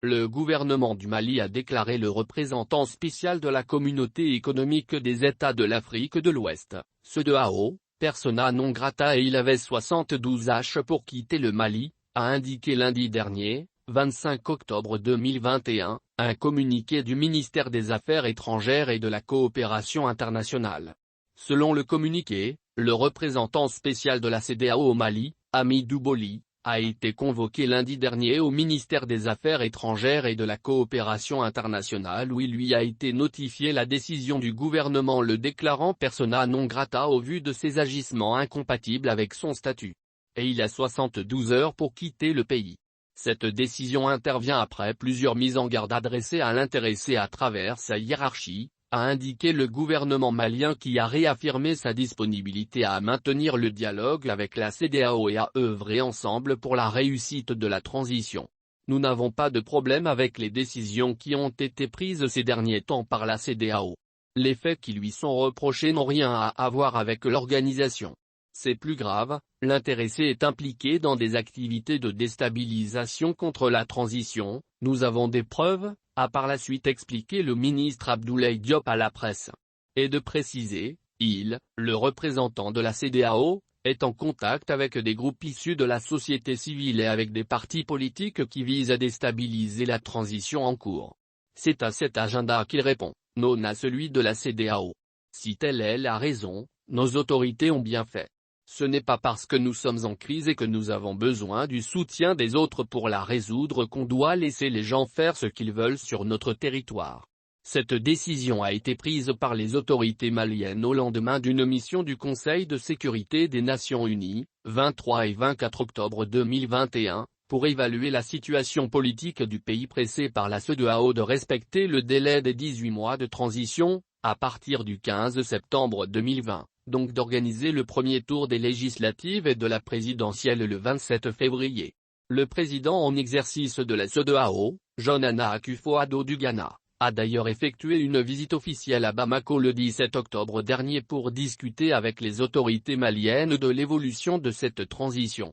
le gouvernement du Mali a déclaré le représentant spécial de la Communauté économique des États de l'Afrique de l'Ouest, CEDEAO, persona non grata et il avait 72 h pour quitter le Mali, a indiqué lundi dernier, 25 octobre 2021, un communiqué du ministère des Affaires étrangères et de la coopération internationale. Selon le communiqué, le représentant spécial de la CEDEAO au Mali, Hamidou Boli, a été convoqué lundi dernier au ministère des Affaires étrangères et de la coopération internationale où il lui a été notifié la décision du gouvernement le déclarant persona non grata au vu de ses agissements incompatibles avec son statut. Et il a 72 heures pour quitter le pays. Cette décision intervient après plusieurs mises en garde adressées à l'intéressé à travers sa hiérarchie, a indiqué le gouvernement malien qui a réaffirmé sa disponibilité à maintenir le dialogue avec la CEDEAO et à œuvrer ensemble pour la réussite de la transition. Nous n'avons pas de problème avec les décisions qui ont été prises ces derniers temps par la CEDEAO. Les faits qui lui sont reprochés n'ont rien à avoir avec l'organisation. C'est plus grave, l'intéressé est impliqué dans des activités de déstabilisation contre la transition, nous avons des preuves, a par la suite expliqué le ministre Abdoulaye Diop à la presse. Et de préciser, le représentant de la CEDEAO, est en contact avec des groupes issus de la société civile et avec des partis politiques qui visent à déstabiliser la transition en cours. C'est à cet agenda qu'il répond, non à celui de la CEDEAO. Si telle est la raison, nos autorités ont bien fait. Ce n'est pas parce que nous sommes en crise et que nous avons besoin du soutien des autres pour la résoudre qu'on doit laisser les gens faire ce qu'ils veulent sur notre territoire. Cette décision a été prise par les autorités maliennes au lendemain d'une mission du Conseil de sécurité des Nations Unies, 23 et 24 octobre 2021, pour évaluer la situation politique du pays pressé par la CEDEAO de respecter le délai des 18 mois de transition, à partir du 15 septembre 2020. Donc d'organiser le premier tour des législatives et de la présidentielle le 27 février. Le président en exercice de la CEDEAO, John Nana Akufo-Addo du Ghana, a d'ailleurs effectué une visite officielle à Bamako le 17 octobre dernier pour discuter avec les autorités maliennes de l'évolution de cette transition.